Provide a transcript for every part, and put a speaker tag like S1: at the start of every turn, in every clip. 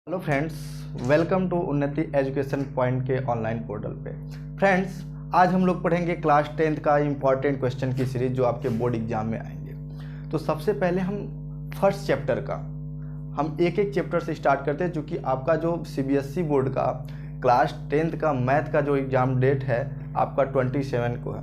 S1: Hello friends, welcome to उन्नति education point के online portal पे। फ्रेंड्स, आज हम लोग पढ़ेंगे क्लास 10th का इम्पॉर्टेंट क्वेश्चन की सीरीज जो आपके बोर्ड एग्जाम में आएंगे। तो सबसे पहले हम फर्स्ट चैप्टर का हम एक एक चैप्टर से स्टार्ट करते हैं, क्योंकि आपका जो सीबीएसई बोर्ड का क्लास 10th का मैथ का जो एग्ज़ाम डेट है आपका 27 को है।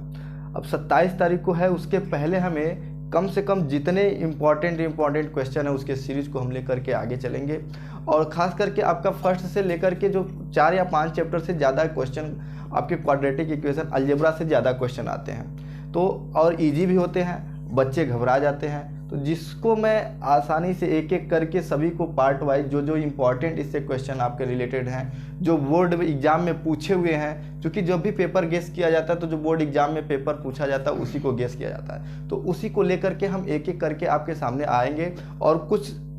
S1: अब 27 तारीख को है। उसके पहले हमें कम से कम जितने इम्पॉर्टेंट क्वेश्चन है उसके सीरीज को हम लेकर के आगे चलेंगे। और ख़ास करके आपका फर्स्ट से लेकर के जो 4 या 5 चैप्टर से ज़्यादा क्वेश्चन आपके क्वाड्रेटिक इक्वेशन अलजेब्रा से ज़्यादा क्वेश्चन आते हैं, तो और इजी भी होते हैं, बच्चे घबरा जाते हैं। तो जिसको मैं आसानी से एक एक करके सभी को पार्ट वाइज जो इम्पॉर्टेंट इससे क्वेश्चन आपके रिलेटेड हैं, जो बोर्ड एग्जाम में पूछे हुए हैं, क्योंकि जब भी पेपर गेस किया जाता है तो जो बोर्ड एग्जाम में पेपर पूछा जाता है उसी को गेस किया जाता है। तो उसी को लेकर के हम एक एक करके आपके सामने आएंगे और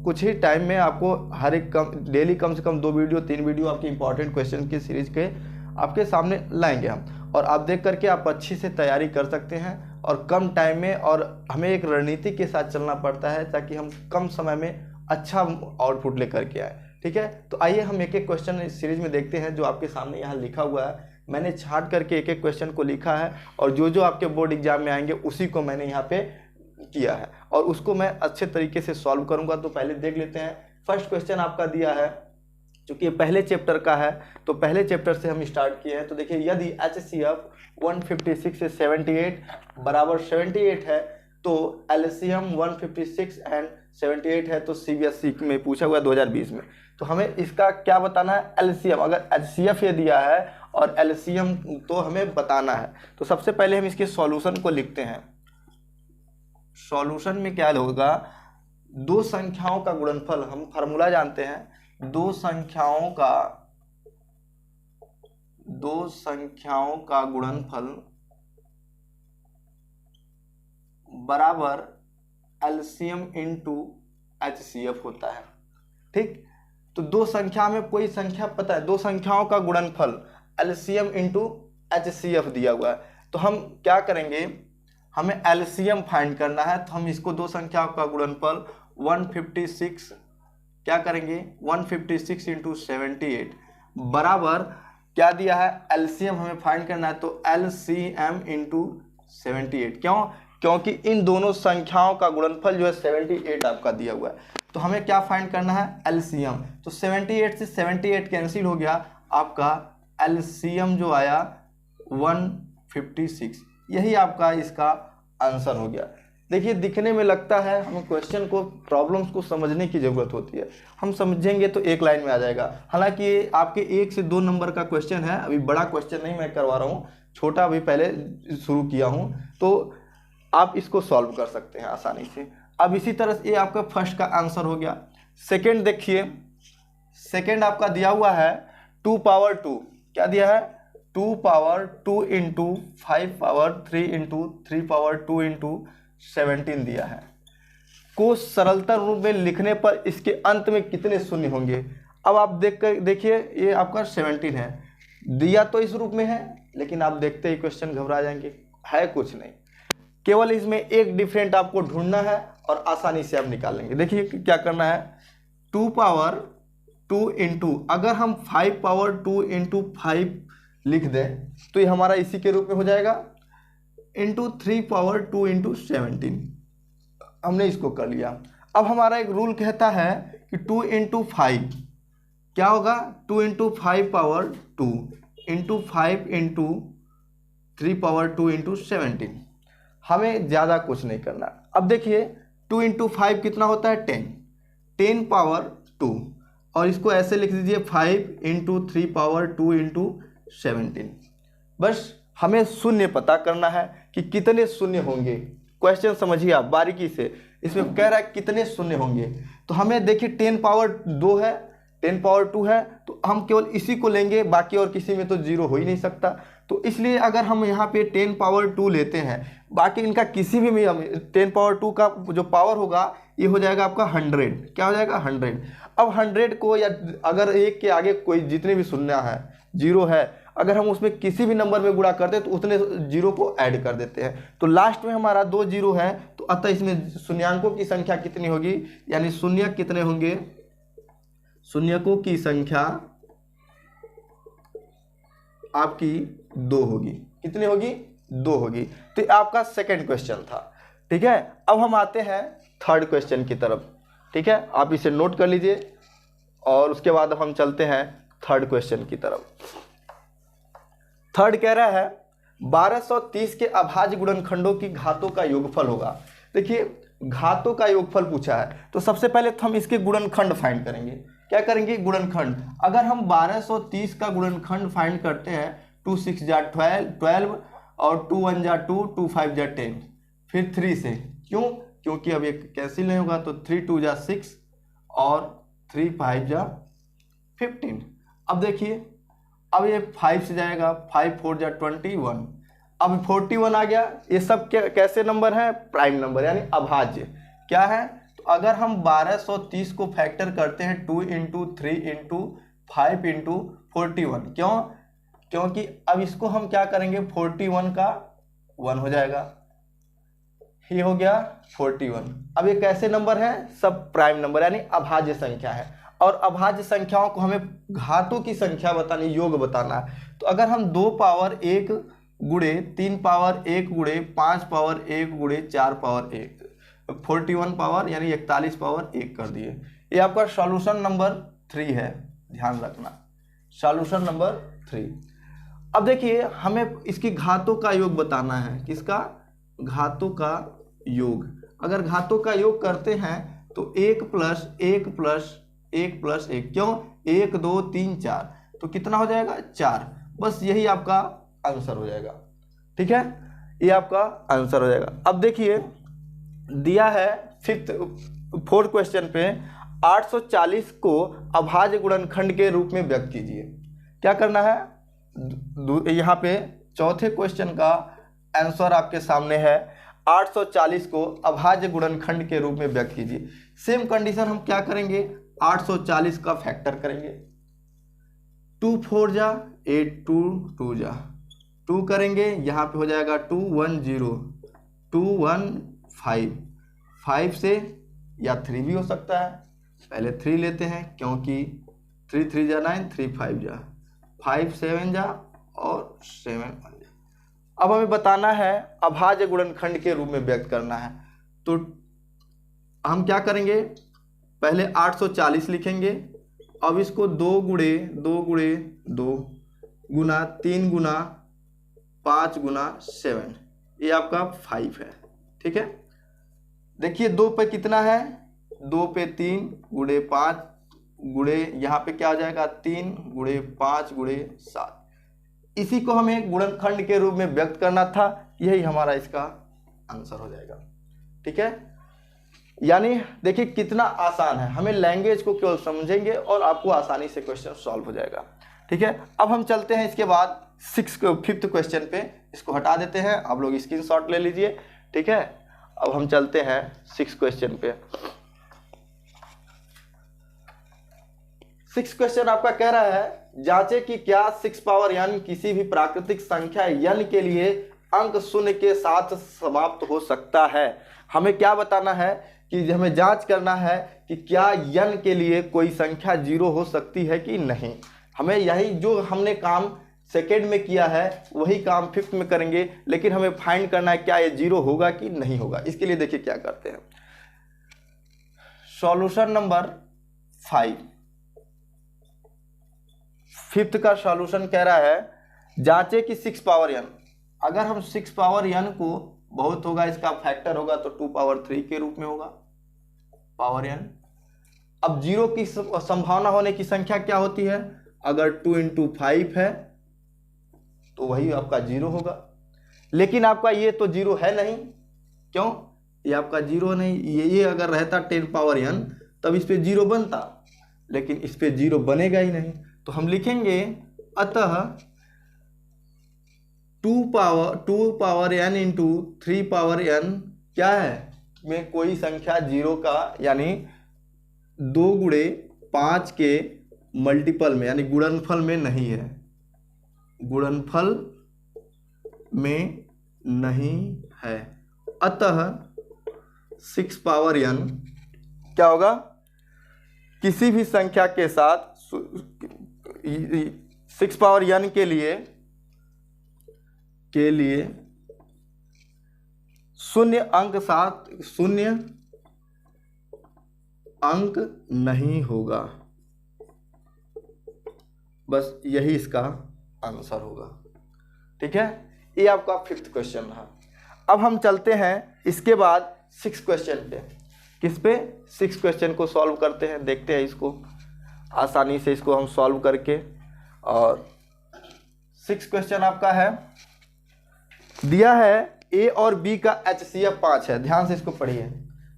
S1: कुछ ही टाइम में आपको हर एक डेली कम से कम 2 वीडियो 3 वीडियो आपके इंपॉर्टेंट क्वेश्चन की सीरीज के आपके सामने लाएंगे हम। और आप देख करके आप अच्छी से तैयारी कर सकते हैं और कम टाइम में, और हमें एक रणनीति के साथ चलना पड़ता है ताकि हम कम समय में अच्छा आउटपुट लेकर के आए। ठीक है, तो आइए हम एक एक क्वेश्चन इस सीरीज में देखते हैं जो आपके सामने यहाँ लिखा हुआ है। मैंने छांट करके एक एक क्वेश्चन को लिखा है और जो आपके बोर्ड एग्जाम में आएंगे उसी को मैंने यहाँ पे किया है और उसको मैं अच्छे तरीके से सॉल्व करूंगा। तो पहले देख लेते हैं। फर्स्ट क्वेश्चन आपका दिया है, क्योंकि पहले चैप्टर का है तो पहले चैप्टर से हम स्टार्ट किए हैं। तो देखिए, यदि HCF 156 से 78 बराबर 78 है तो LCM 156 एंड 78 है। तो CBSE में पूछा हुआ है 2020 में। तो हमें इसका क्या बताना है, LCM। अगर HCF ये दिया है और LCM तो हमें बताना है। तो सबसे पहले हम इसके सॉल्यूशन को लिखते हैं। सॉल्यूशन में क्या होगा, दो संख्याओं का गुणनफल, हम फार्मूला जानते हैं, दो संख्याओं का गुणनफल बराबर LCM इंटू HCF होता है। ठीक, तो दो संख्या में कोई संख्या पता है, दो संख्याओं का गुणनफल LCM इंटू HCF दिया हुआ है। तो हम क्या करेंगे, हमें LCM फाइंड करना है। तो हम इसको दो संख्याओं का गुणनफल 156 क्या करेंगे, 156 इंटू 78 बराबर क्या दिया है, LCM हमें फाइंड करना है। तो LCM इंटू 78, क्योंकि इन दोनों संख्याओं का गुणनफल जो है 78 आपका दिया हुआ है। तो हमें क्या फाइंड करना है, LCM। तो 78 से 78 कैंसिल हो गया, आपका LCM जो आया 156। यही आपका इसका आंसर हो गया। देखिए, दिखने में लगता है हमें क्वेश्चन को, प्रॉब्लम्स को समझने की ज़रूरत होती है। हम समझेंगे तो एक लाइन में आ जाएगा। हालांकि ये आपके 1 से 2 नंबर का क्वेश्चन है, अभी बड़ा क्वेश्चन नहीं मैं करवा रहा हूँ, छोटा अभी पहले शुरू किया हूँ, तो आप इसको सॉल्व कर सकते हैं आसानी से। अब इसी तरह से ये आपका फर्स्ट का आंसर हो गया। सेकेंड देखिए, सेकेंड आपका दिया हुआ है 2 पावर 2, क्या दिया है, 2 power 2 into 5 power 3 into 3 power 2 into 17 दिया है। को सरलता रूप में लिखने पर इसके अंत में कितने शून्य होंगे। अब आप देखिए, ये आपका 17 है, दिया तो इस रूप में है, लेकिन आप देखते ही क्वेश्चन घबरा जाएंगे, है कुछ नहीं। केवल इसमें एक डिफरेंट आपको ढूंढना है और आसानी से आप निकाल लेंगे। देखिए क्या करना है, 2 पावर 2 इंटू, अगर हम 5 पावर 2 इंटू 5 लिख दें तो ये हमारा इसी के रूप में हो जाएगा, इंटू 3 पावर 2 इंटू 17। हमने इसको कर लिया। अब हमारा एक रूल कहता है कि 2 इंटू 5 क्या होगा, 2 into 5 power 2 into 5 into 3 power 2 into 17। हमें ज़्यादा कुछ नहीं करना। अब देखिए 2 इंटू 5 कितना होता है, 10 पावर 2, और इसको ऐसे लिख दीजिए 5 इंटू 3 पावर 2 इंटू 17। बस हमें शून्य पता करना है कि कितने शून्य होंगे। क्वेश्चन समझिए आप बारीकी से, इसमें कह रहा है कितने शून्य होंगे। तो हमें देखिए 10 पावर 2 है, 10 पावर 2 है, तो हम केवल इसी को लेंगे, बाकी और किसी में तो जीरो हो ही नहीं सकता। तो इसलिए अगर हम यहाँ पे 10 पावर 2 लेते हैं, बाकी इनका किसी भी हम 10 पावर 2 का जो पावर होगा ये हो जाएगा आपका 100। क्या हो जाएगा, 100। अब 100 को, या अगर एक के आगे कोई जितने भी शून्य है, जीरो है, अगर हम उसमें किसी भी नंबर में गुणा करते हैं तो उतने जीरो को ऐड कर देते हैं। तो लास्ट में हमारा 2 जीरो है, तो अतः इसमें शून्यांकों की संख्या कितनी होगी, यानी शून्य कितने होंगे, शून्यकों की संख्या आपकी 2 होगी। कितनी होगी? 2 होगी। तो ये आपका सेकंड क्वेश्चन था। ठीक है, अब हम आते हैं थर्ड क्वेश्चन की तरफ। ठीक है, आप इसे नोट कर लीजिए और उसके बाद हम चलते हैं थर्ड क्वेश्चन की तरफ। थर्ड कह रहा है 1230 के अभाज्य गुणनखंडों की घातों का योगफल होगा। देखिए, घातों का योगफल पूछा है तो सबसे पहले तो हम इसके गुणनखंड फाइंड करेंगे। क्या करेंगे? गुणनखंड। अगर हम 1230 का गुणनखंड फाइंड करते हैं, 2 6 जा 12 और 2 1 जा 2, 2 5 जा 10, फिर 3 से। क्यों? क्योंकि अब ये कैंसिल नहीं होगा, तो 3 2 जा 6 और 3 5 जा 15। अब देखिए, अब ये 5 से जाएगा, 5 4 जा 21, अब 41 आ गया। ये सब कैसे नंबर है? प्राइम नंबर, यानी अभाज्य। क्या है? तो अगर हम 1230 को फैक्टर करते हैं 2 इंटू 3 इंटू 5 इंटू 41, क्यों? क्योंकि अब इसको हम क्या करेंगे, 41 का 1 हो जाएगा, ये हो गया 41। अब ये कैसे नंबर है? सब प्राइम नंबर, यानी अभाज्य संख्या है। और अभाज्य संख्याओं को हमें घातों की संख्या बतानी, योग बताना है। तो अगर हम 2 पावर 1 गुणे 3 पावर 1 गुणे 5 पावर 1 गुणे 4 पावर 1, 41 पावर यानी 41 पावर 1 कर दिए। ये आपका सॉल्यूशन नंबर 3 है, ध्यान रखना, सॉल्यूशन नंबर 3। अब देखिए, हमें इसकी घातों का योग बताना है। किसका? घातों का योग। अगर घातों का योग करते हैं तो 1 प्लस 1 प्लस 1 प्लस 1, क्यों? 1 2 3 4, तो कितना हो जाएगा? 4। बस यही आपका आंसर हो जाएगा। ठीक है, ये आपका आंसर हो जाएगा। अब देखिए, दिया है फोर्थ क्वेश्चन पे 840 को अभाज्य गुणनखंड के रूप में व्यक्त कीजिए। क्या करना है? यहाँ पे चौथे क्वेश्चन का आंसर आपके सामने है। 840 को अभाज्य गुणनखंड के रूप में व्यक्त कीजिए। सेम कंडीशन हम क्या करेंगे? 840 का फैक्टर करेंगे। 2 4 जा 8, 2 2 जा 2 करेंगे, यहाँ पे हो जाएगा 2 1 0, 2 1 5, 5 से या 3 भी हो सकता है। पहले 3 लेते हैं, क्योंकि 3 3 जा 9, 3 5 जा 5 7 जा और 7 1 जा। अब हमें बताना है अभाज्य गुणनखंड के रूप में व्यक्त करना है। तो हम क्या करेंगे? पहले 840 लिखेंगे। अब इसको 2 गुणे 2 गुणे 2 गुना 3 गुना 5 गुना 7, ये आपका 5 है। ठीक है, देखिए 2 पे कितना है? 2 पे 3 गुणे 5 गुणे, यहाँ पे क्या हो जाएगा? 3 गुणे 5 गुणे 7। इसी को हमें गुणनखंड के रूप में व्यक्त करना था, यही हमारा इसका आंसर हो जाएगा। ठीक है, यानी देखिए कितना आसान है। हमें लैंग्वेज को केवल समझेंगे और आपको आसानी से क्वेश्चन सॉल्व हो जाएगा। ठीक है, अब हम चलते हैं इसके बाद फिफ्थ क्वेश्चन पे। इसको हटा देते हैं, आप लोग स्क्रीनशॉट ले लीजिए। ठीक है, अब हम चलते हैं 6 क्वेश्चन पे। 6 क्वेश्चन आपका कह रहा है, जांचे कि क्या 6 पावर n किसी भी प्राकृतिक संख्या n के लिए अंक 0 के साथ समाप्त हो सकता है। हमें क्या बताना है कि हमें जांच करना है कि क्या n के लिए कोई संख्या 0 हो सकती है कि नहीं। हमें यही जो हमने काम सेकेंड में किया है वही काम फिफ्थ में करेंगे, लेकिन हमें फाइंड करना है क्या ये 0 होगा कि नहीं होगा। इसके लिए देखिए क्या करते हैं। सॉल्यूशन नंबर 5, फिफ्थ का सॉल्यूशन कह रहा है, जांचे कि 6 पावर n, अगर हम 6 पावर n को बहुत होगा इसका फैक्टर होगा तो 2 पावर 3 के रूप में होगा पावर n। अब 0 की संभावना होने की संख्या क्या होती है? अगर 2 इंटू 5 है तो वही आपका 0 होगा, लेकिन आपका ये तो 0 है नहीं। क्यों? ये आपका 0 नहीं, ये अगर रहता 10 पावर n तब इस पे 0 बनता, लेकिन इस पे 0 बनेगा ही नहीं। तो हम लिखेंगे अतः 2 power n into 3 power n क्या है में कोई संख्या 0 का यानी 2 गुणे 5 के मल्टीपल में यानी गुणनफल में नहीं है, गुणनफल में नहीं है। अतः 6 पावर n क्या होगा? किसी भी संख्या के साथ 6 पावर n के लिए शून्य अंक नहीं होगा। बस यही इसका आंसर होगा। ठीक है, ये आपका 5th क्वेश्चन रहा। अब हम चलते हैं इसके बाद 6 क्वेश्चन पे। किस पे? 6 क्वेश्चन को सॉल्व करते हैं, देखते हैं इसको आसानी से इसको हम सॉल्व करके। और 6 क्वेश्चन आपका है, दिया है ए और बी का HCF 5 है। ध्यान से इसको पढ़िए।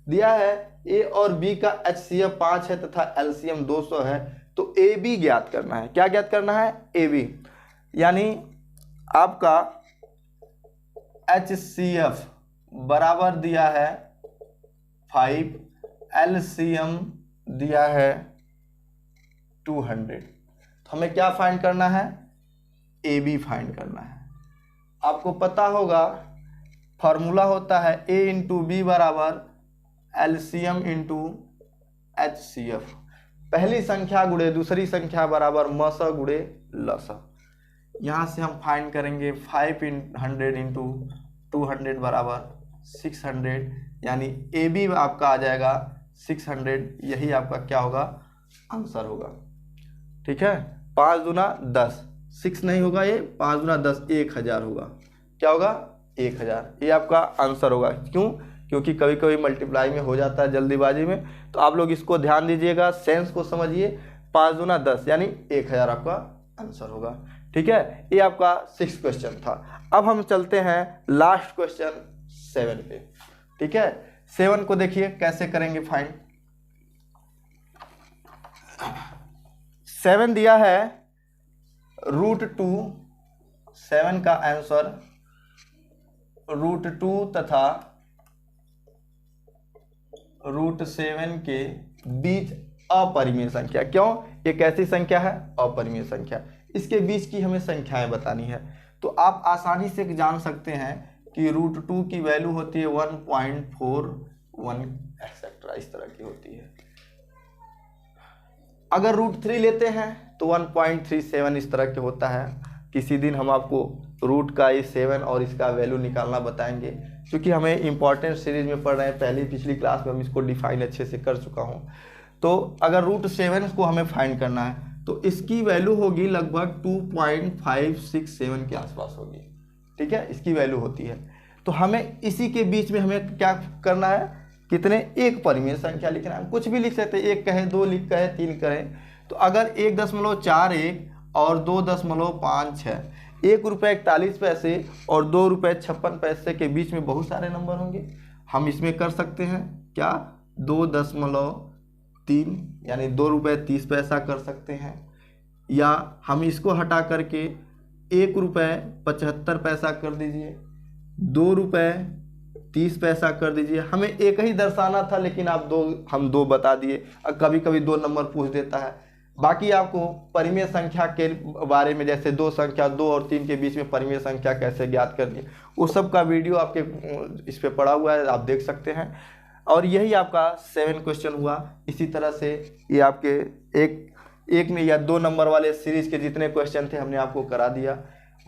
S1: दिया है ए और बी का HCF 5 है तथा LCM 200 है, तो AB ज्ञात करना है। क्या ज्ञात करना है? AB। यानी आपका HCF बराबर दिया है 5, LCM दिया है 200। तो हमें क्या फाइंड करना है? AB फाइंड करना है। आपको पता होगा फॉर्मूला होता है A इंटू बी बराबर LCM इंटू HCF। पहली संख्या गुणे दूसरी संख्या बराबर मस गुणे लस। यहाँ से हम फाइंड करेंगे 500 इंटू 200 बराबर 600, यानी AB आपका आ जाएगा 600। यही आपका क्या होगा? आंसर होगा। ठीक है, 5 दूना 10, 6 नहीं होगा, ये 5 दूना 10 1000 होगा। क्या होगा? 1000। ये आपका आंसर होगा। क्यों? क्योंकि कभी कभी मल्टीप्लाई में हो जाता है जल्दीबाजी में, तो आप लोग इसको ध्यान दीजिएगा, सेंस को समझिए। 5 दूना 10 यानी 1000 आपका आंसर होगा। ठीक है, ये आपका 6 क्वेश्चन था। अब हम चलते हैं लास्ट क्वेश्चन 7 पे। ठीक है, 7 को देखिए कैसे करेंगे फाइंड। 7 दिया है √2। 7 का आंसर √2 तथा √7 के बीच अपरिमेय संख्या। क्यों? एक ऐसी संख्या है अपरिमेय संख्या, इसके बीच की हमें संख्याएं बतानी है। तो आप आसानी से जान सकते हैं कि √2 की वैल्यू होती है 1.41 एक्सेट्रा, इस तरह की होती है। अगर √3 लेते हैं तो 1.37 इस तरह के होता है। किसी दिन हम आपको रूट का ये 7 और इसका वैल्यू निकालना बताएंगे, क्योंकि हमें इंपॉर्टेंट सीरीज में पढ़ रहे हैं। पिछली क्लास में हम इसको डिफाइन अच्छे से कर चुका हूँ। तो अगर √7 को हमें फाइंड करना है तो इसकी वैल्यू होगी लगभग 2.567 के आसपास होगी। ठीक है, इसकी वैल्यू होती है। तो हमें इसी के बीच में हमें क्या करना है? कितने? एक परिमेय संख्या लिखना है। कुछ भी लिख सकते हैं, 1 कहें, 2 लिख कहें, 3 कहें। तो अगर 1.41 और 2.56, ₹1.41 और ₹2.56 के बीच में बहुत सारे नंबर होंगे। हम इसमें कर सकते हैं क्या? 2.3 यानी ₹2.30 कर सकते हैं, या हम इसको हटा करके ₹1.75 कर दीजिए, ₹2.30 कर दीजिए। हमें एक ही दर्शाना था, लेकिन आप हम दो बता दिए। कभी कभी 2 नंबर पूछ देता है। बाकी आपको परिमेय संख्या के बारे में, जैसे 2 संख्या 2 और 3 के बीच में परिमेय संख्या कैसे ज्ञात करनी है, उस सब का वीडियो आपके इस पे पड़ा हुआ है, आप देख सकते हैं। और यही आपका 7 क्वेश्चन हुआ। इसी तरह से ये आपके एक में या 2 नंबर वाले सीरीज के जितने क्वेश्चन थे हमने आपको करा दिया।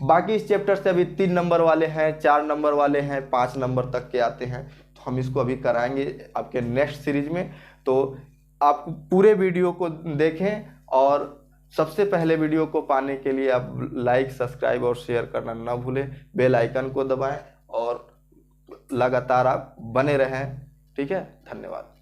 S1: बाकी इस चैप्टर से अभी 3 नंबर वाले हैं, 4 नंबर वाले हैं, 5 नंबर तक के आते हैं। तो हम इसको अभी कराएंगे आपके नेक्स्ट सीरीज में। तो आप पूरे वीडियो को देखें, और सबसे पहले वीडियो को पाने के लिए आप लाइक, सब्सक्राइब और शेयर करना ना भूलें। बेल आइकन को दबाएं और लगातार आप बने रहें। ठीक है, धन्यवाद।